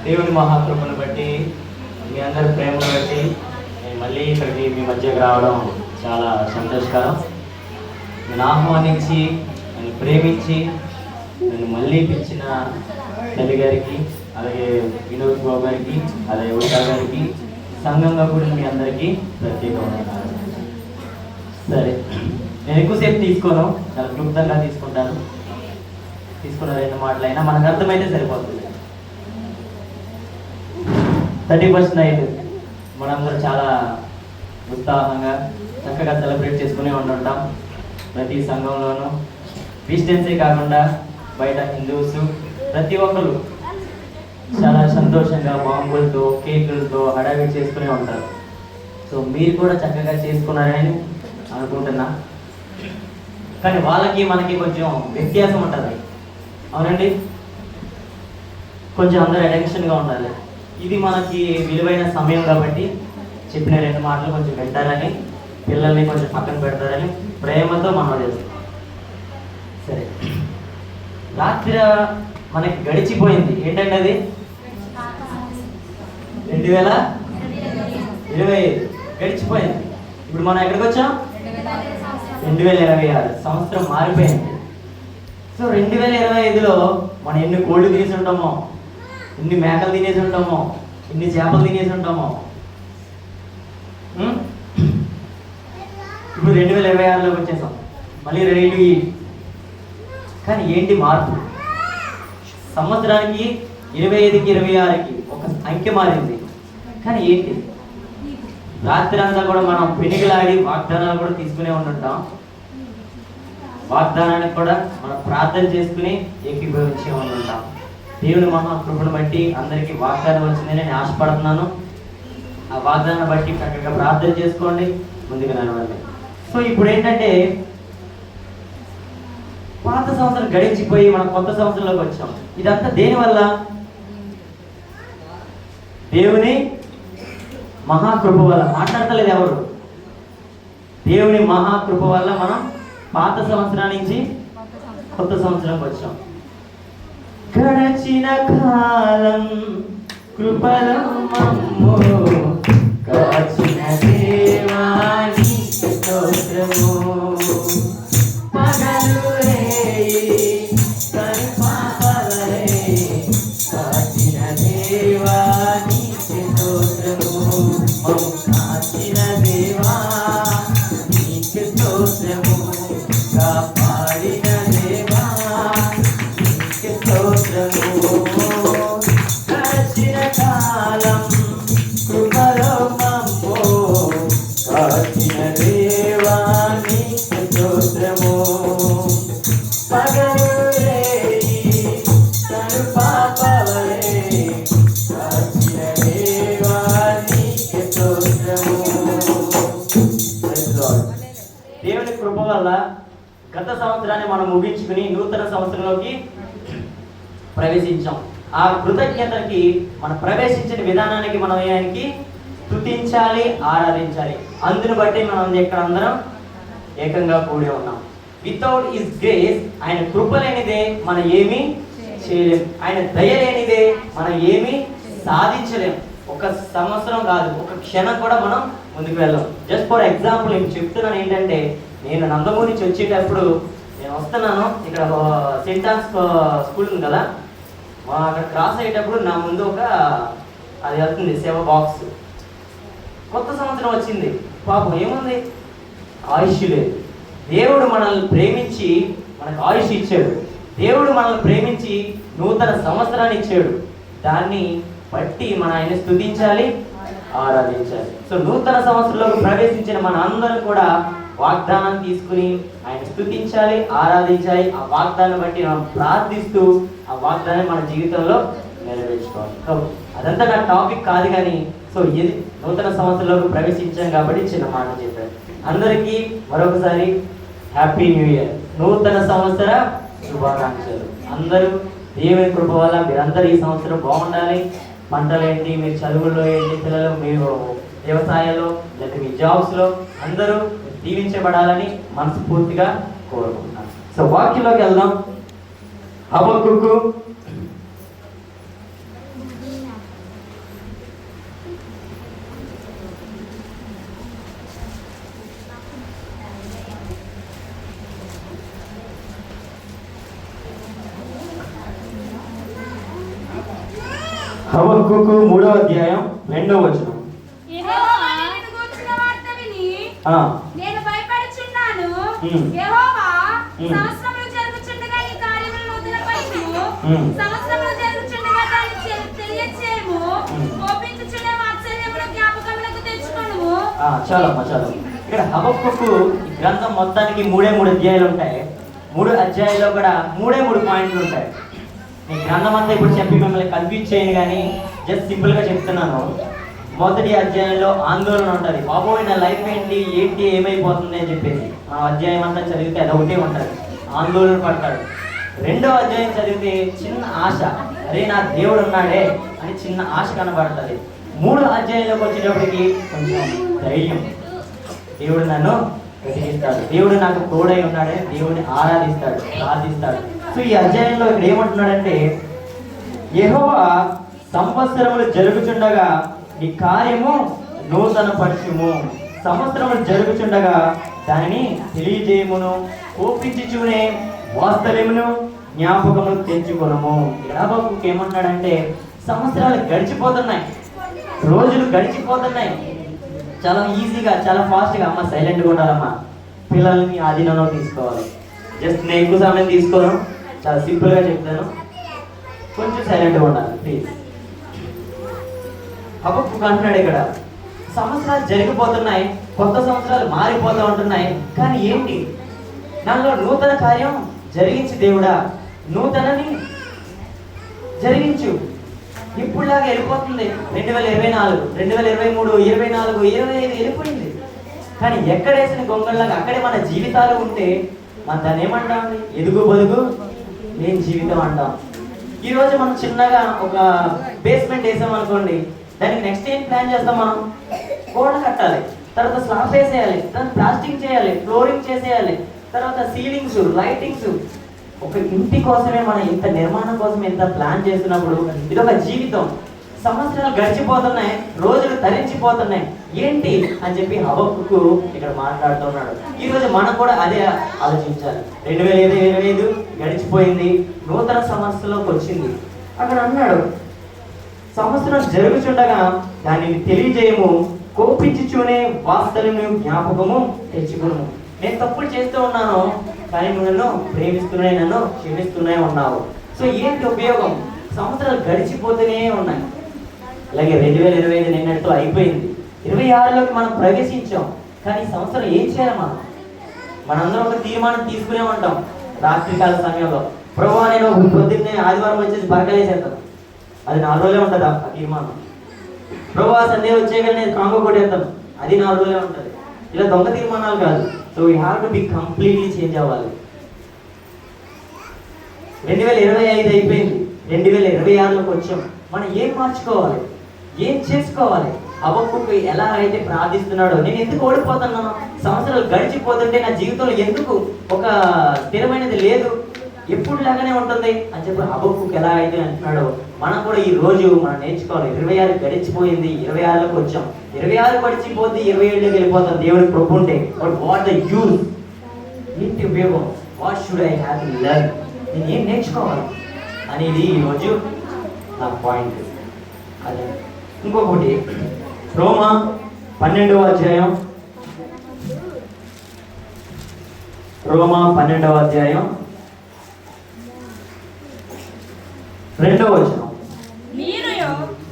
దేవుని మహాకృపను బట్టి, మీ అందరి ప్రేమను బట్టి నేను మళ్ళీ ఇక్కడికి మీ మధ్యకి రావడం చాలా సంతోషకరం. నేను ఆహ్వానించి, నన్ను ప్రేమించి, నన్ను మళ్ళీ పిలిచిన తల్లి గారికి, అలాగే వినోద్ బాబు గారికి, అలాగే ఉషా గారికి, సంఘంగా కూడా మీ అందరికీ ప్రత్యేకమైన సరే. నేను ఎక్కువసేపు తీసుకోను, చాలా క్లుప్తంగా తీసుకుంటాను. తీసుకున్న 2 మాటలైనా మనకు అర్థమైతే సరిపోతుంది. 31st నైట్ మనందరూ చాలా ఉత్సాహంగా చక్కగా సెలబ్రేట్ చేసుకునే ఉంటుంటాం. ప్రతి సంఘంలోనూ క్రిస్టియన్సే కాకుండా బయట హిందూస్ ప్రతి ఒక్కరు చాలా సంతోషంగా బాంబులతో, కేకులతో హడావిడి చేసుకునే ఉంటారు. సో మీరు కూడా చక్కగా చేసుకున్నారని అనుకుంటున్నా. కానీ వాళ్ళకి మనకి కొంచెం వ్యత్యాసం ఉంటుంది, అవునండి. కొంచెం అందరూ అటెన్షన్గా ఉండాలి. ఇది మనకి విలువైన సమయం కాబట్టి చెప్పిన 2 మాటలు కొంచెం పెట్టాలని, పిల్లల్ని కొంచెం పక్కన పెడతారని ప్రేమతో మనం చేస్తాం. సరే, రాత్రి మనకి గడిచిపోయింది. ఏంటంటే అది 2025 గడిచిపోయింది. ఇప్పుడు మనం ఎక్కడికి వచ్చాం? 2026 సంవత్సరం మారిపోయింది. సో 2025లో మనం ఎన్ని కోళ్ళు తినేసి ఉంటామో, ఎన్ని మేకలు తినేసి ఉంటామో, ఎన్ని చేపలు తినేసి ఉంటామో. ఇప్పుడు 2026లోకి వచ్చేసాం, మళ్ళీ రెడీ టు ఈట్. కానీ ఏంటి మార్పు? సంవత్సరానికి 25కి 26కి ఒక అంకె మారింది. కానీ ఏంటి? రాత్రి అంతా కూడా మనం పెనుగులాడి వాగ్దానాలు కూడా తీసుకునే ఉంటుంటాం. వాగ్దానానికి కూడా మనం ప్రార్థన చేసుకుని ఏకీభవించే ఉంటుంటాం. దేవుని మహాకృపను బట్టి అందరికీ వాగ్దానం వచ్చిందని నేను ఆశపడుతున్నాను. ఆ వాగ్దానం బట్టి చక్కగా ప్రార్థన చేసుకోండి, ముందుకు నడవండి. సో ఇప్పుడు ఏంటంటే, పాత సంవత్సరం గడిచిపోయి మనం కొత్త సంవత్సరంలోకి వచ్చాం. ఇదంతా దేనివల్ల? దేవుని మహాకృప వల్ల. మాట్లాడతలేదు ఎవరు? దేవుని మహాకృప వల్ల మనం పాత సంవత్సరం నుంచి కొత్త సంవత్సరంకి వచ్చాం. గడచిన కాలం కృపలో మమ్ము కాచిన దేవాని స్తోత్రము. పగలు కరుపాపలే కాచిన దేవాని స్తోత్రము. మమ్ము కాచిన దేవా నీకు స్తోత్రము. కాపాడిన దేవా నీకు స్తోత్రము. గడచిన కాలం కృపలో మమ్ము కాచిన దేవా నీకు స్తోత్రము. పగలు రేయి కరుపాపలే కాచిన దేవా నీకు స్తోత్రము. దేవుని కృప వల్ల గత సంవత్సరాన్ని మనం ముగించుకుని నూతన సంవత్సరంలోకి ప్రవేశించాం. ఆ కృతజ్ఞతకి మనం ప్రవేశించిన విధానానికి మనం ఆయనకి స్తుతించాలి, ఆరాధించాలి. అందును బట్టి మనం ఇక్కడ అందరం ఏకంగా కూడి ఉన్నాం. వితౌట్ హిస్ గ్రేస్, ఆయన కృప లేనిదే మనం ఏమీ చేయలేం. ఆయన దయ లేనిదే మనం ఏమీ సాధించలేం. ఒక సంవత్సరం కాదు, ఒక క్షణం కూడా మనం ముందుకు వెళ్ళాం. జస్ట్ ఫర్ ఎగ్జాంపుల్ నేను చెప్తున్నాను ఏంటంటే, నేను నందమూరి నుంచి వచ్చేటప్పుడు నేను వస్తున్నాను, ఇక్కడ సెయింట్ ఆన్స్ స్కూల్ ఉంది కదా, అక్కడ క్రాస్ అయ్యేటప్పుడు నా ముందు ఒక అది వెళ్తుంది సేవ బాక్స్. కొత్త సంవత్సరం వచ్చింది, పాపం ఏముంది, ఆయుష్ లేదు. దేవుడు మనల్ని ప్రేమించి మనకు ఆయుష్ ఇచ్చాడు. దేవుడు మనల్ని ప్రేమించి నూతన సంవత్సరాన్ని ఇచ్చాడు. దాన్ని బట్టి మన ఆయన స్తుతించాలి, ఆరాధించాలి. సో నూతన సంవత్సరంలోకి ప్రవేశించిన మన అందరం కూడా వాగ్దానం తీసుకుని ఆయన స్తుతించాలి, ఆరాధించాలి. ఆ వాగ్దానం బట్టి మనం ప్రార్థిస్తూ ఆ వాగ్దానం మన జీవితంలో నెరవేర్చుకోవాలి. సో అదంతా నా టాపిక్ కాదు, కానీ సో ఇది నూతన సంవత్సరంలోకి ప్రవేశించాం కాబట్టి చిన్న మాట చెప్పాను. అందరికీ మరొకసారి హ్యాపీ న్యూ ఇయర్, నూతన సంవత్సర శుభాకాంక్షలు. అందరూ దేవుని కృప వల్ల మీరందరూ ఈ సంవత్సరం బాగుండాలి. పంటలు ఏంటి, మీరు చదువుల్లో ఏంటి, పిల్లలు మీరు వ్యవసాయంలో లేదా మీ జాబ్స్లో అందరూ దీవించబడాలని మనస్ఫూర్తిగా కోరుకుంటున్నాను. సో వాక్యంలోకి వెళ్దాం. హబక్కూకు హబక్కూకు 3వ అధ్యాయం 2వ వచనం. యెహోవా నిన్ను గూర్చిన వార్త విని నేను భయపడుచున్నాను. యెహోవా సంవత్సరములు జరుగుచుండగా నీ కార్యములు నూతనపరచుము. సంవత్సరములు జరుగుచుండగా దాన్ని తెలియచేయము. కోపించుచున్న వాత్సల్యమును జ్ఞాపకములకు తెచ్చుకొనుము. చాలమ్మా చాలు. ఇక్కడ హబక్కూకు ఈ గ్రంథం మొత్తానికి 3 అధ్యాయాలు ఉంటాయి. 3 అధ్యాయాల్లో కూడా 3 పాయింట్లు ఉంటాయి. ఈ గ్రంథం అంతా ఇప్పుడు చెప్పి మిమ్మల్ని కన్ఫ్యూజ్ చేయను, కానీ జస్ట్ సింపుల్గా చెప్తున్నాను. మొదటి అధ్యాయంలో ఆందోళన ఉంటుంది. బాబోయ్ నా లైఫ్ ఏంటి ఏమైపోతుంది అని చెప్పేసి ఆ అధ్యాయం అంతా చదివితే అది ఒకటే ఉంటుంది, ఆందోళన పడతాడు. 2వ అధ్యాయం చదివితే చిన్న ఆశ, అరే నా దేవుడు ఉన్నాడే అని చిన్న ఆశ కనబడుతుంది. 3వ అధ్యాయంలోకి వచ్చేటప్పటికి కొంచెం ధైర్యం, దేవుడు నన్ను వెతికిస్తాడు, దేవుడు నాకు తోడై ఉన్నాడే, దేవుడిని ఆరాధిస్తాడు, ప్రార్థిస్తాడు. సో ఈ అధ్యాయంలో ఇక్కడ ఏమంటున్నాడంటే, యెహోవా సంవత్సరములు జరుగుచుండగా నీ కార్యము నూతన పరచుము. సంవత్సరములు జరుగుచుండగా దానిని తెలియజేయమును. కోపించుచునే వాస్తవ్యమును జ్ఞాపకమును తెచ్చుకొనుము. హబక్కూకు ఏమన్నాడంటే, సంవత్సరాలు గడిచిపోతున్నాయి, రోజులు గడిచిపోతున్నాయి, చాలా ఈజీగా చాలా ఫాస్ట్గా. అమ్మ సైలెంట్గా ఉండాలమ్మా, పిల్లల్ని ఆధీనంలో తీసుకోవాలి. జస్ట్ నేను ఎక్కువ సమయం తీసుకోను, చాలా సింపుల్గా చెప్తాను, కొంచెం సైలెంట్గా ఉండాలి ప్లీజ్. హబక్కూకు అంటున్నాడు ఇక్కడ, సంవత్సరాలు జరిగిపోతున్నాయి, కొత్త సంవత్సరాలు మారిపోతూ ఉంటున్నాయి, కానీ ఏంటి నాలో నూతన కార్యం జరిగించి దేవుడా, నూతనని జరిగించు. ఇప్పుడులాగా వెళ్ళిపోతుంది 2024, 2023, 24, 25 వెళ్ళిపోయింది. కానీ ఎక్కడేసిన గొంగళ్ళలాగా అక్కడే మన జీవితాలు ఉంటే మన దాన్ని ఏమంటాం, ఎదుగు బదుగు లేని జీవితం అంటాం. ఈరోజు మనం చిన్నగా ఒక బేస్మెంట్ వేసాం అనుకోండి, దానికి నెక్స్ట్ ఏం ప్లాన్ చేస్తాం, మనం గోడ కట్టాలి, తర్వాత స్లాబ్ వేసేయాలి, తర్వాత ప్లాస్టింగ్ చేయాలి, ఫ్లోరింగ్ చేసేయాలి, తర్వాత సీలింగ్స్, లైటింగ్స్. ఒక ఇంటి కోసమే మనం ఇంత నిర్మాణం కోసం ఇంత ప్లాన్ చేస్తున్నప్పుడు ఇది ఒక జీవితం. సంవత్సరాలు గడిచిపోతున్నాయి, రోజులు తరించిపోతున్నాయి, ఏంటి అని చెప్పి హబక్కూకు ఇక్కడ మాట్లాడుతున్నాడు. ఈరోజు మనం కూడా అదే ఆలోచించాలి. 2025 గడిచిపోయింది, నూతన సంవత్సరంలోకి వచ్చింది. అక్కడ అన్నాడు, సంవత్సరం జరుగుచుండగా దానిని తెలియజేయము, కోపించుచునే వాస్తవ్యము జ్ఞాపకము తెచ్చుకును. నేను తప్పులు చేస్తూ ఉన్నాను, కానీ నువ్వు నన్ను ప్రేమిస్తూనే, నన్ను క్షమిస్తూనే ఉన్నావు. సో ఏంటి ఉపయోగం, సంవత్సరాలు గడిచిపోతూనే ఉన్నాయి. అలాగే 2025 నిన్నటితో అయిపోయింది, 26లోకి మనం ప్రవేశించాం. కానీ ఈ సంవత్సరం ఏం చేయాలి, మనందరం ఒక తీర్మానం తీసుకునే ఉంటాం. రాత్రికాల సమయంలో ప్రభువా నేను పొద్దున్నే ఆదివారం వచ్చేసి బరకలేసేస్తాను, అది 4 రోజులే ఉంటుంది ఆ తీర్మానం. ప్రభువా సండే వచ్చేయగానే నేను కాంగో కొట్టేస్తాను, అది 4 రోజులే ఉంటుంది. ఇలా దొంగ తీర్మానాలు కాదు. So we have to be completely change అవ్వాలి. 2025 అయిపోయింది, 2026లోకి వచ్చాం. మనం ఏం మార్చుకోవాలి, ఏం చేసుకోవాలి? హబక్కూకు ఎలా అయితే ప్రార్థిస్తున్నాడో, నేను ఎందుకు ఓడిపోతున్నాను, సంవత్సరాలు గడిచిపోతుంటే నా జీవితంలో ఎందుకు ఒక స్థిరమైనది లేదు, ఎప్పుడు లాగానే ఉంటుంది అని చెప్పి హబక్కూకు ఎలా అయితే అంటున్నాడో, మనం కూడా ఈ రోజు మనం నేర్చుకోవాలి. 26 గడిచిపోయింది, 26లోకి వచ్చాం. 26 గడిచిపోతే 27లోకి వెళ్ళిపోతాం దేవుడి కృప ఉంటే. బట్ వాట్ ద యూజ్, ఏంటి ఉపయోగం, what should I have to learn, నేను ఏం నేర్చుకోవాలి అనేది ఈరోజు నా పాయింట్. అదే ఇంకొకటి, రోమా 12వ అధ్యాయం, రోమా 12వ అధ్యాయం 2వ వచనం.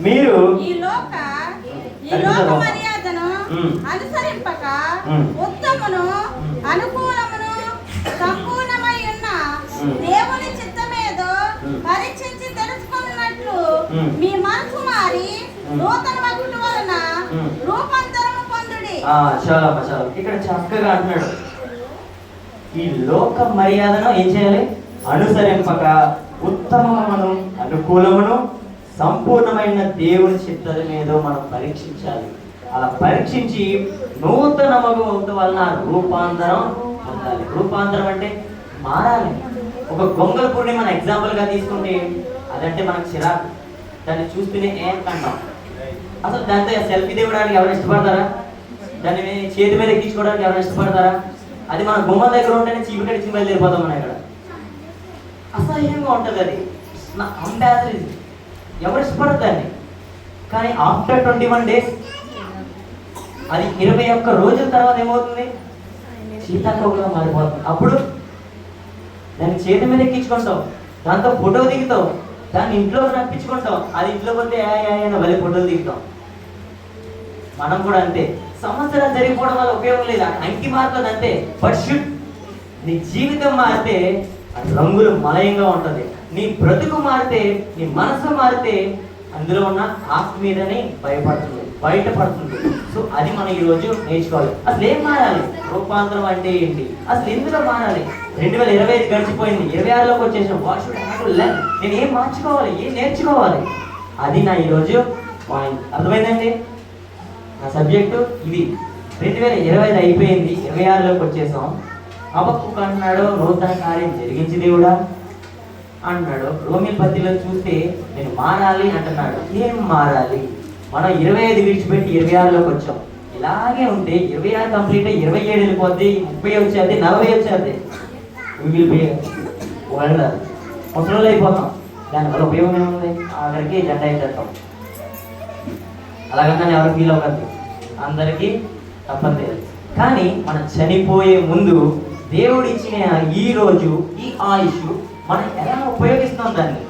మీరు ఈ లోక మర్యాదను అనుసరింపక ఉత్తమును అనుకూలమును సంపూర్ణమై ఉన్న దేవుని చిత్తమేదో పరీక్షించి తెలుసుకున్నట్లు మీ మనసు మారి నూతన మగుడు వలన రూపాంతరము పొందుడి. చాలా చాలా ఇక్కడ చక్కగా అంటున్నాడు, ఈ లోక మర్యాదను ఏం చేయాలి, అనుసరింపక ఉత్తమమును అనుకూలమును సంపూర్ణమైన దేవుని చిత్తము ఏదో మనం పరీక్షించాలి. అలా పరీక్షించి నూతన మగుడు వలన రూపాంతరం పొందాలి. రూపాంతరం అంటే మారాలి. ఒక గొంగల పుడిని మన ఎగ్జాంపుల్గా తీసుకుంటే అదంటే మనకు చిరాకు, దాన్ని చూస్తూనే ఏం కంటాం. అసలు దాంతో సెల్ఫీ దిగడానికి ఎవరు ఇష్టపడతారా, దాన్ని చేతి మీద ఎక్కించుకోవడానికి ఎవరు ఇష్టపడతారా? అది మన గుమ్మ దగ్గర ఉంటేనే చీపు కడిచి బయలుదేరిపోతాం మనం. ఇక్కడ అసహ్యంగా ఉంటుంది, అది నా కంపారిజన్. ఎవరు ఇష్టపడరు దాన్ని. కానీ ఆఫ్టర్ 21 days, అది 21 రోజుల తర్వాత ఏమవుతుంది? సీతాకోకగా మారిపోతుంది. అప్పుడు దాన్ని చేతి మీద ఎక్కించుకుంటాం, దాంతో ఫోటో దిగుతాం, దాన్ని ఇంట్లోకి రప్పించుకుంటాం. అది ఇంట్లో పోతే వెళ్ళి ఫోటోలు దిగుతాం. మనం కూడా అంతే. సంవత్సరాలు జరిగిపోవడం వల్ల ఉపయోగం లేదు, అంకి మారుతుంది అంతే. బట్ షుడ్ నీ జీవితం మారితే రంగులు మలయంగా ఉంటుంది. నీ బ్రతుకు మారితే, నీ మనసు మారితే అందులో ఉన్న ఆత్మ మీదని బయటపడుతుంది. సో అది మనం ఈరోజు నేర్చుకోవాలి. అసలు ఏం మారాలి? రూపాంతరం అంటే ఏంటి? అసలు ఎందులో మారాలి? 2025 గడిచిపోయింది, 26లోకి వచ్చేసాం. What should have to learn? నేను ఏం మార్చుకోవాలి, ఏం నేర్చుకోవాలి? అది నా ఈరోజు పాయింట్. అర్థమైందండి? నా సబ్జెక్టు ఇది. 2025 అయిపోయింది, 26లోకి వచ్చేసాం. హబక్కూకు అంటున్నాడు, నూతన కార్యం జరిగించి దేవుడా అంటున్నాడు. రోమీ పత్రికలో చూస్తే నేను మారాలి అంటున్నాడు. ఏం మారాలి? మనం 25 విడిచిపెట్టి 26లోకి వచ్చాం. ఇలాగే ఉంటే 26 కంప్లీట్ అయ్యి 27 వెళ్ళిపోద్ది, 30 వచ్చేది, 40 వచ్చేది. ముసలు అయిపోతాం. దానివల్ల ఉపయోగం ఏముంది? ఆఖరికి జెండా అయిపోతాం. అలాగన్నా ఎవరు ఫీల్ అవ్వద్దు, అందరికీ తప్పదు. కానీ మనం చనిపోయే ముందు దేవుడు ఇచ్చిన ఈ రోజు, ఈ ఆయుష్ మనం ఎలా ఉపయోగిస్తాం దాన్ని?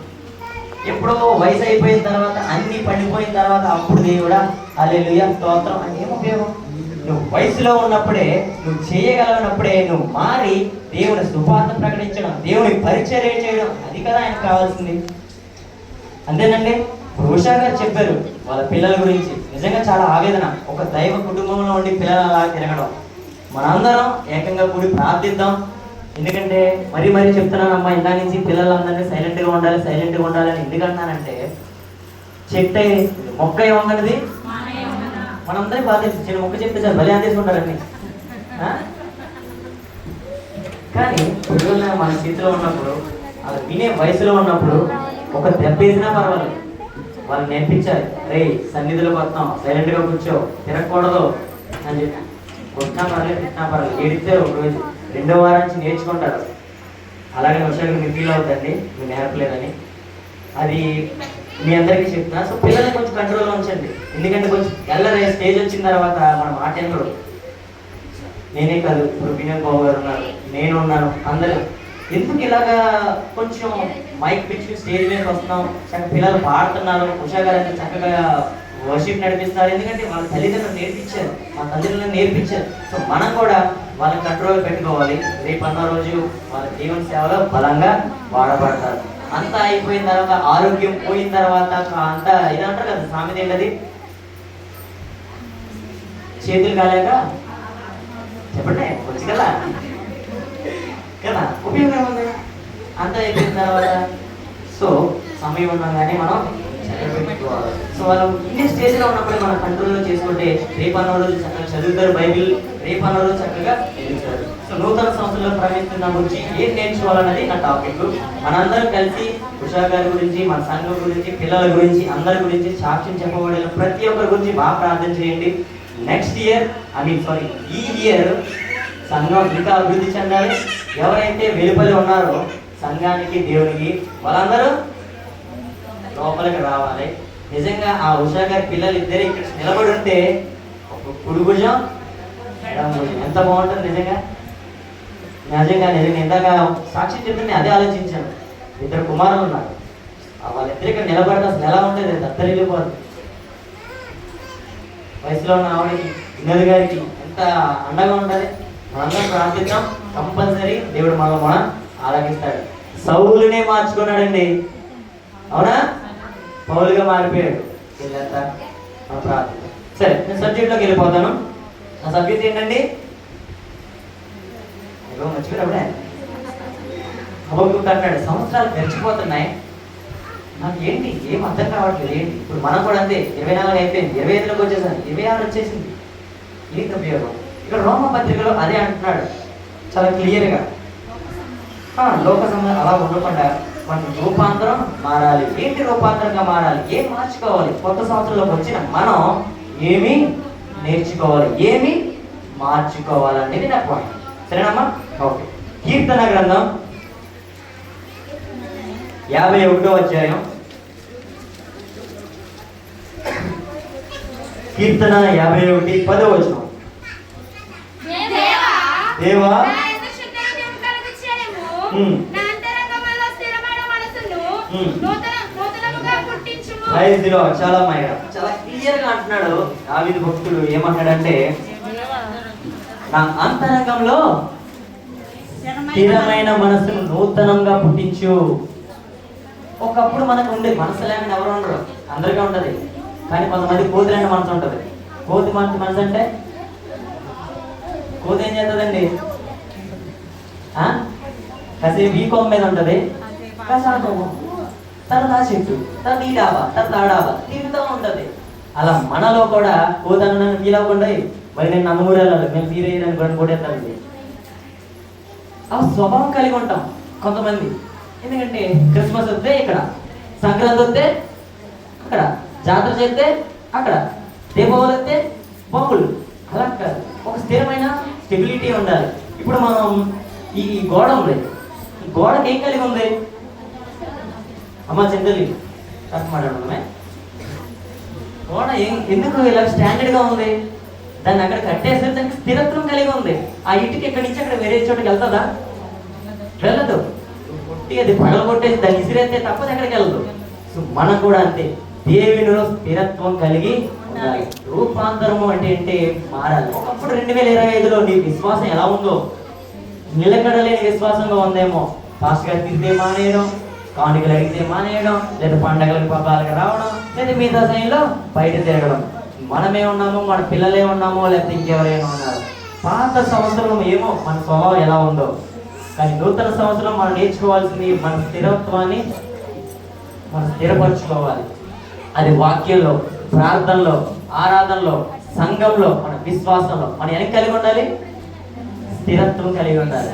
ఎప్పుడో వయసు అయిపోయిన తర్వాత, అన్ని పడిపోయిన తర్వాత అప్పుడు దేవుడా హల్లెలూయా స్తోత్రం అని ఏం ఉపయోగం? నువ్వు వయసులో ఉన్నప్పుడే, నువ్వు చేయగలనప్పుడే నువ్వు మారి దేవుని సువార్త ప్రకటించడం, దేవుని పరిచర్య చేయడం, అది కదా ఆయనకు కావాల్సింది. అంతేనండి. ఉషా గారు చెప్పారు వాళ్ళ పిల్లల గురించి. నిజంగా చాలా ఆవేదన. ఒక దైవ కుటుంబంలో ఉండి పిల్లలు అలా తిరగడం. మనందరం ఏకంగా కూడి ప్రార్థిద్దాం. ఎందుకంటే మరీ చెప్తున్నానమ్మా, ఇందా నుంచి పిల్లలందరినీ సైలెంట్గా ఉండాలి అని ఎందుకంటున్నానంటే, చెట్టు మొక్క ఏమన్నది మనందరికీ బాధ. చిన్న మొక్క చెప్తే సార్ బలి అందేసుకుంటారండి. కానీ పిల్లలు మన స్థితిలో ఉన్నప్పుడు, అది వినే వయసులో ఉన్నప్పుడు ఒక దెబ్బ వేసినా పర్వాలేదు, వాళ్ళు నేర్పించాలి. రే సన్నిధిలోకి వస్తాం, సైలెంట్గా కూర్చో, తిరగకూడదు అని చెప్పి. కొట్టినా పర్లేదు, ఏడితే ఒక రోజు, 2వ వారం నుంచి నేర్చుకుంటారు. అలాగే వచ్చాక మీరు ఫీల్ అవుతండి, మీరు నేర్పలేదని. అది మీ అందరికీ చెప్తున్నా. సో పిల్లల్ని కొంచెం కంట్రోల్లో ఉంచండి. ఎందుకంటే కొంచెం ఎల్లరే స్టేజ్ వచ్చిన తర్వాత మనం మాట ఎన్నరు. నేనే కాదు, ఇప్పుడు వినోద్ బాబు గారు ఉన్నారు, నేను ఉన్నాను, అందరూ. ఎందుకు ఇలాగా కొంచెం మైక్ పిచ్చి స్టేజ్ మీదకి వస్తున్నాం, చక్కగా పిల్లలు పాడుతున్నారు, ఉషా గారు అయితే చక్కగా వర్షిప్ నడిపిస్తున్నారు. ఎందుకంటే వాళ్ళ తల్లిదండ్రులు నేర్పించారు, మా తల్లిదండ్రులు నేర్పించారు. సో మనం కూడా వాళ్ళని కంట్రోల్ పెట్టుకోవాలి. రేపు అన్న రోజు వాళ్ళ దేవుని సేవలో బలంగా వాడబడతారు. అంతా అయిపోయిన తర్వాత, ఆరోగ్యం పోయిన తర్వాత అంతా ఇదంటారు కదా సామెత, ఏంటది? చేతులు కాలేక చెప్పండి, వచ్చి కదా ఉపయోగం ఏముంది? అంతా అయిపోయిన తర్వాత సో సమయం ఉండగానే మనం పెట్టుకోవాలి. సో వాళ్ళు ఇండియన్ స్టేజ్లో ఉన్నప్పుడే మనం కంట్రోల్లో చేసుకుంటే రేపు అన్న రోజు చక్కగా చదువుతారు, బైబిల్ రేపు అన్న రోజు చక్కగా ఎదుగుతారు. సో నూతన సంవత్సరంలో ప్రవేశిస్తున్న గురించి ఏం నేర్చుకోవాలన్నది నా టాపిక్. మనందరం కలిసి ఉషా గారి గురించి, మన సంఘం గురించి, పిల్లల గురించి, అందరి గురించి సాక్ష్యం చెప్పబడిన ప్రతి ఒక్కరి గురించి బాగా ప్రార్థన చేయండి. నెక్స్ట్ ఇయర్ ఈ ఇయర్ సంఘం ఇంకా అభివృద్ధి చెందాలి. ఎవరైతే వెలుపలి ఉన్నారో సంఘానికి, దేవునికి, వాళ్ళందరూ లోపలికి రావాలి. నిజంగా ఆ ఉషా గారి పిల్లలు ఇద్దరు ఇక్కడ నిలబడి ఉంటే ఒక కుడి భుజం, ఎడమ భుజం ఎంత బాగుంటుంది. నిజంగా ఇందాక సాక్షి చెప్తే అదే ఆలోచించాను. 2 కుమారులు ఉన్నారు, వాళ్ళిద్దరు ఇక్కడ నిలబడితే అసలు ఎలా ఉంటుంది? దత్తరిల్లిపోతుంది. వయసులో ఉన్న ఆవిడకి, వినోద్ గారికి ఎంత అండగా ఉంటుంది. మనందరం ప్రార్థిద్దాం, కంపల్సరీ దేవుడు మనం ఆలకిస్తాడు. సౌలునే మార్చుకున్నాడండి, అవునా? పౌలుగా మారిపోయాడు. వీళ్ళంతా మన ప్రార్థన. సరే, నేను సబ్జెక్ట్లోకి వెళ్ళిపోతాను. నా సబ్జెక్ట్ ఏంటండి? మర్చిపోయినప్పుడే హబక్కూకు అంటాడు, సంవత్సరాలు గడిచిపోతున్నాయి, నాకు ఏంటి ఏం అర్థం కావట్లేదు. ఏంటి ఇప్పుడు మనం కూడా అంతే. 24 అయిపోయింది, 25లోకి వచ్చేసాను, 26 వచ్చేసింది. ఏంటి ఉపయోగం? ఇక్కడ రోమ పత్రికలో అదే అంటున్నాడు చాలా క్లియర్గా. లోక సంబంధం అలా ఉండకుండా మన రూపాంతరం మారాలి. ఏంటి రూపాంతరంగా మారాలి? ఏం మార్చుకోవాలి? కొత్త సంవత్సరంలోకి వచ్చిన మనం ఏమి నేర్చుకోవాలి, ఏమి మార్చుకోవాలనేది నా పాయింట్. సరేనమ్మా? ఓకే. కీర్తన గ్రంథం 51వ అధ్యాయం కీర్తన 51:10. దేవా చాలా క్లియర్ గా అంటున్నాడు దావీదు భక్తుడు. ఏమంటాడంటే, నా అంతరంగంలో స్థిరమైన మనసును నూతనంగా పుట్టించు. ఒకప్పుడు మనకు ఉండే మనసు లేని ఎవరు ఉండరు, అందరికీ ఉంటది. కానీ కొంతమంది కోతి లేని మనసు ఉంటది. కోతి మనసు అంటే కోతి ఏం చేస్తుందండి? కాసేపు ఈ కొమ్మ మీద ఉంటది, కాసేపు తర్వాత ఆ చెట్టు, తర్వాత ఈ డాబా, తర్వాత ఆ డాబా తిరుగుతూ ఉంటది. అలా మనలో కూడా కోతను నన్ను ఫీల్ అవ్వకుండా మరి నేను నందమూరి వెళ్ళాలి, మేము ఫీల్ అయ్యాను కూడా కోటేస్తానండి. ఆ స్వభావం కలిగి ఉంటాం కొంతమంది. ఎందుకంటే క్రిస్మస్ వస్తే ఇక్కడ, సంక్రాంతి వస్తే అక్కడ, జాతర చేస్తే అక్కడ, దీపావళి వస్తే బొమ్మలు. అలా కాదు, ఒక స్థిరమైన స్టెబిలిటీ ఉండాలి. ఇప్పుడు మనం ఈ గోడ ఉంది, ఈ గోడకి ఏం కలిగి ఉంది? అమ్మ చెందలి మాట్లాడమే. గోడ ఎందుకు ఇలా స్టాండర్డ్ గా ఉంది? దాన్ని అక్కడ కట్టేసరికి దానికి స్థిరత్వం కలిగి ఉంది. ఆ ఇంటికి ఎక్కడి నుంచి అక్కడ వేరే చోటుకి వెళ్తుందా? వెళ్ళదు. కొట్టి అది పగల కొట్టేసి దాన్ని ఇసిరేస్తే తప్పదు, ఎక్కడికి వెళ్ళదు. సో మనం కూడా అంతే, దేవునిలో స్థిరత్వం కలిగి ఉండాలి. రూపాంతరము అంటే మారాలి. ఒకప్పుడు 2025లో నీ విశ్వాసం ఎలా ఉందో, నిలకడలేని విశ్వాసంగా ఉందేమో. పాస్టర్ గారు తిరిగితే మానేయడం, కానుకలు అడిగితే మానేయడం, లేదా పండగలకు పబ్బాలకు రావడం, లేదా మిగతా సమయంలో బయట తిరగడం. మనమే ఉన్నామో, మన పిల్లలే ఉన్నామో, లేకపోతే ఇంకెవరైనా ఉన్నారు. పాత సంవత్సరం ఏమో మన స్వభావం ఎలా ఉందో, కానీ నూతన సంవత్సరం మనం నేర్చుకోవాల్సింది మన స్థిరత్వాన్ని మనం స్థిరపరచుకోవాలి. అది వాక్యంలో, ప్రార్థనలో, ఆరాధనలో, సంఘంలో, మన విశ్వాసంలో మనం ఎలా కలిగి ఉండాలి? స్థిరత్వం కలిగి ఉండాలి.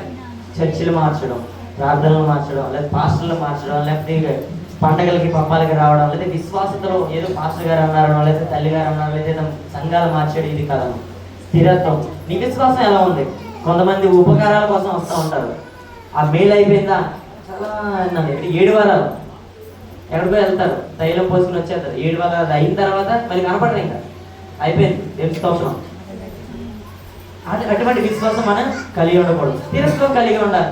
చర్చిలు మార్చడం, ప్రార్థనలు మార్చడం, లేదా పాస్టర్లు మార్చడం, లేకపోతే పండగలకి పబ్బాలకి రావడం, లేదా విశ్వాసతలో ఏదో పాస్టర్ గారు అన్నారనో, లేదా తల్లి గారు అన్నారో, లేదా సంఘాలు మార్చేది ఇది కాదను. స్థిరత్వం. నీ విశ్వాసం ఎలా ఉంది? కొంతమంది ఉపకారాల కోసం వస్తూ ఉంటారు. ఆ మేలు అయిపోయిందా, చాలా 7 వారాలు ఎక్కడికో వెళ్తారు, తైలం పోసుకుని వచ్చేస్తారు. 7 వారాలు అయిన తర్వాత మళ్ళీ కనపడరు, ఇంకా అయిపోయింది దేవుని స్తోత్రం. అటువంటి విశ్వాసం మనం కలిగి ఉండకూడదు. స్థిరత్వం కలిగి ఉండాలి.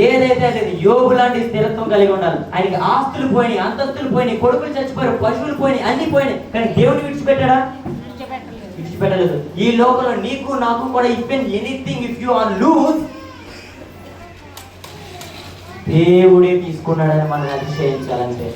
ఏదైతే అనేది యోబు లాంటి స్థిరత్వం కలిగి ఉండాలి. ఆయనకి ఆస్తులు పోయినాయి, అంతస్తులు పోయినాయి, కొడుకులు చచ్చిపోయారు, పశువులు పోయినాయి, అన్ని పోయినాయి, కానీ దేవుడిని విడిచిపెట్టాడా? విడిచిపెట్టలేదు. ఈ లోకంలో నీకు నాకు కూడా if anything if you or lose, దేవుడే తీసుకున్నాడని మనం అతిశయించాలంటే.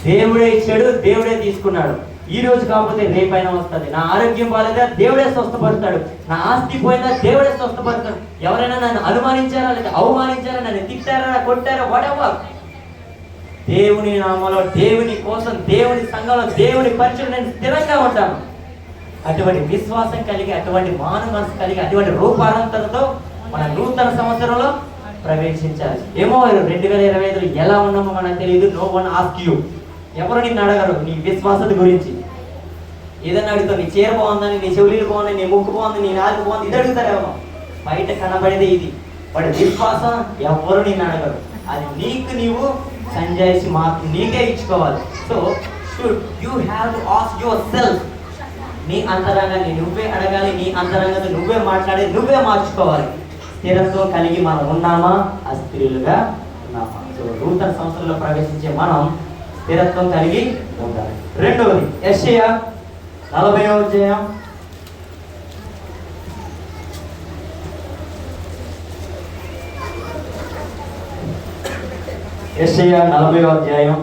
దేవుడే ఇచ్చాడు, దేవుడే తీసుకున్నాడు. ఈ రోజు కాకపోతే రేపైనా వస్తుంది. నా ఆరోగ్యం బాలేదా, దేవుడే స్వస్థపరుస్తాడు. నా ఆస్తి పోయిందా, దేవుడే స్వస్థపరుస్తాడు. ఎవరైనా నన్ను అనుమానించారా, లేదా అవమానించారా, నన్ను తిట్టారా, కొట్టారా, వాటెవర్, దేవుని నామలో, దేవుని కోసం, దేవుని సంఘంలో, దేవుని పరిచయం నేను స్థిరంగా ఉంటాను. అటువంటి విశ్వాసం కలిగి, అటువంటి మానవ మనసు కలిగి, అటువంటి రూపాంతరంతో మన నూతన సంవత్సరంలో ప్రవేశించాలి. ఏమో 2025లో ఎలా ఉన్నామో మనకు తెలియదు. No one ask you. ఎవరు నిన్ను అడగరు నీ విశ్వాసత గురించి. ఏదైనా అడుగుతావు, నీ చీర బాగుందని, నీ చెవులీలు బాగుందని, నీ ముక్కు బాగుంది, నీ నాలుగు బాగుంది, ఇది అడుగుతారేమో. బయట కనబడేది ఇది. వాడి విశ్వాసం ఎవరు నిన్ను అడగరు. అది నీకు నీవు సంజాయిషి మాత్రం నీకే ఇచ్చుకోవాలి. So should you have to ask your self. నీ అంతరంగాన్ని నువ్వే అడగాలి, నీ అంతరంగాన్ని నువ్వే మాట్లాడి, నువ్వే మార్చుకోవాలి. స్థిరత్వం కలిగి మనం ఉన్నామా, అస్థిరులుగా ఉన్నామా? సో నూతన సంవత్సరంలో ప్రవేశించే మనం స్థిరత్వం కలిగి ఉండాలి. రెండవది యెషయా 40వ అధ్యాయం. యెషయా 40వ అధ్యాయం.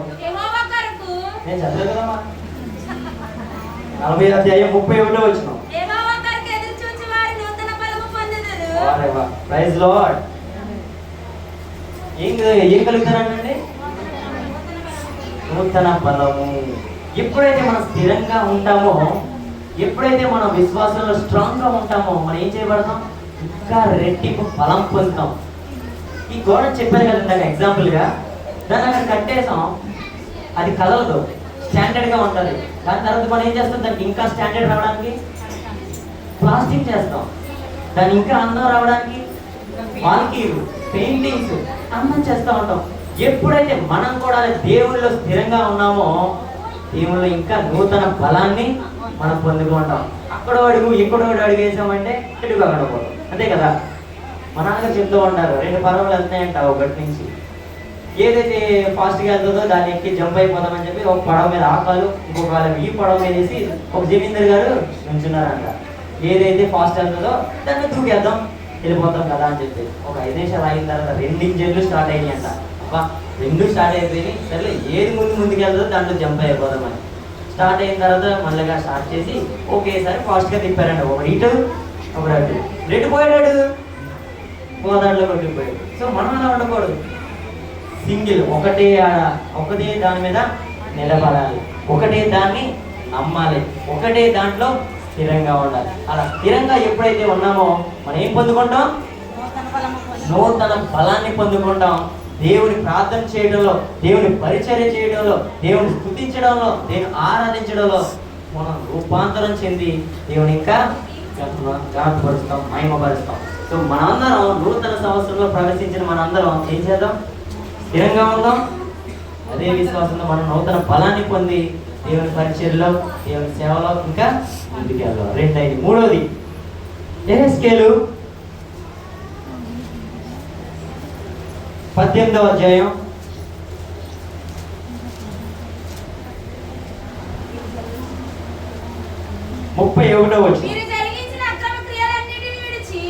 నేను చదవలేదు కదమ్మా. 40వ అధ్యాయం 31వ వచనం. Praise Lord. ఏం కలుగుతారండి? నూతన బలము. ఎప్పుడైతే మనం స్థిరంగా ఉంటామో, ఎప్పుడైతే మనం విశ్వాసంలో స్ట్రాంగ్ గా ఉంటామో, మనం ఏం చేయబడతాం? ఇంకా రెట్టింపు బలం పొందుతాం. ఈ గోడ చెప్పాను కదండి ఎగ్జాంపుల్ గా, దాన్ని అక్కడ కట్టేసాం, అది కదలదు, స్టాండర్డ్ గా ఉంటుంది. దాని తర్వాత మనం ఏం చేస్తాం? దానికి ఇంకా స్టాండర్డ్ రావడానికి ప్లాస్టింగ్ చేస్తాం. దాన్ని ఇంకా అందం రావడానికి వాల్కీలు, పెయింటింగ్స్ అందం చేస్తూ ఉంటాం. ఎప్పుడైతే మనం కూడా దేవునిలో స్థిరంగా ఉన్నామో, దేవుళ్ళు ఇంకా నూతన బలాన్ని మనం పొందుకుంటాం. అక్కడ అడుగు ఇక్కడ అడుగు వేసామంటే ఇటుగా అక్కడ పోతాం, అంతే కదా. మా నాన్నగారు చెప్తూ ఉంటారు, 2 పడవలు వెళ్తున్నాయంట ఒకటి నుంచి. ఏదైతే ఫాస్ట్గా వెళ్తుందో దాన్ని ఎక్కి జంప్ అయిపోతామని చెప్పి ఒక పడవ మీద ఆకాలు, ఇంకొక వాళ్ళ ఈ పడవ మీద వేసి ఒక జమీందర్ గారు నుంచున్నారంట. ఏదైతే ఫాస్ట్ వెళ్తుందో దాన్ని దూకేద్దాం, వెళ్ళిపోతాం కదా అని చెప్పి. ఒక 5 నిమిషాలు అయిన తర్వాత 2 ఇంజన్లు స్టార్ట్ అయినాయి అంట. 2 స్టార్ట్ అయిపోయి సరే ఏది ముందుకు వెళ్తుందో దాంట్లో జంప్ అయిపోదామని స్టార్ట్ అయిన తర్వాత మళ్ళీగా స్టార్ట్ చేసి ఒకేసారి ఫాస్ట్గా తిప్పారంట. ఒకటి ఇటు ఒకటి అటు, 2 పోయాడు, గోదావరిలో కొట్టిపోయాడు. సో మనం అలా ఉండకూడదు. సింగిల్ ఒకటే దాని మీద నిలబడాలి, ఒకటే దాన్ని నమ్మాలి, ఒకటే దాంట్లో స్థిరంగా ఉండాలి. అలా స్థిరంగా ఎప్పుడైతే ఉన్నామో మనం ఏం పొందుకుంటాం? నూతన బలాన్ని పొందుకుంటాం. దేవుని ప్రార్థన చేయడంలో, దేవుని పరిచర్య చేయడంలో, దేవుని స్తుతించడంలో, దేవుని ఆరాధించడంలో మనం రూపాంతరం చెంది దేవుని ఇంకా ఘనపరుస్తాం, మహిమపరుస్తాం. సో మనందరం నూతన సంవత్సరంలో ప్రవేశించిన మనందరం ఏం చేద్దాం? స్థిరంగా ఉందాం. అదే విశ్వాసంలో మనం నూతన బలాన్ని పొంది దేవుని పరిచర్యలో, దేవుని సేవలో ఇంకా ముందుకెళ్దాం. 2. 3వది యెహెజ్కేలు 18వ అధ్యాయం 31వ వచనం. మీరు జరిగించిన అక్రమ క్రియలన్నిటిని విడిచి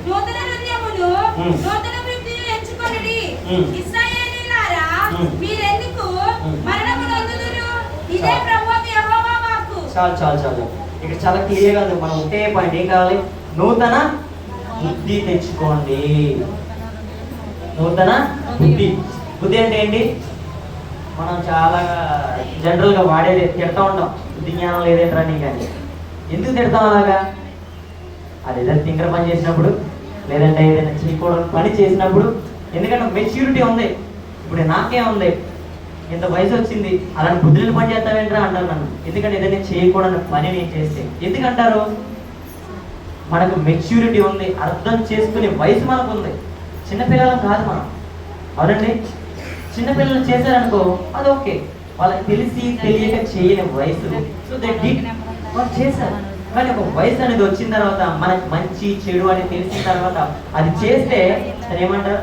నూతన హృదయమును నూతన బుద్ధిని ఎంచుకొనుడి. ఇశ్రాయేలీయులారా, మీరెందుకు మరణము నొందుదురు? ఇదే ప్రభువు యెహోవా వాక్కు. చాలు. ఇక్కడ చాలా క్లియర్గా ఉంది. మనం ఒకే పాయింట్ ఏం కావాలి? నూతన బుద్ధి తెచ్చుకోండి. నూతన బుద్ధి అంటే ఏంటి? మనం చాలా జనరల్గా వాడేది తిడతా ఉంటాం, బుద్ధి జ్ఞానం లేదేంట్రా నీకు అని. ఎందుకు తిడతాం అలాగా? అది ఏదైనా తింకర పని చేసినప్పుడు, లేదంటే ఏదైనా చేయకూడని పని చేసినప్పుడు. ఎందుకంటే మెచ్యూరిటీ ఉంది. ఇప్పుడు నాకే ఉంది, ఇంత వయసు వచ్చింది, అలాంటి బుద్ధులను పని చేస్తావేంట్రా అంటారు నన్ను. ఎందుకంటే ఏదైనా చేయకూడని పని నేను చేస్తే. ఎందుకంటారు? మనకు మెచ్యూరిటీ ఉంది, అర్థం చేసుకునే వయసు మనకు ఉంది. చిన్నపిల్లలం కాదు మనం, అవునండి. చిన్నపిల్లలు చేశారనుకో అది ఓకే, వాళ్ళకి తెలిసి తెలియక చేయని వయసు. సో వాళ్ళు చేశారు. కానీ ఒక వయసు అనేది వచ్చిన తర్వాత మనకి మంచి చెడు అని తెలిసిన తర్వాత అది చేస్తే ఏమంటారు?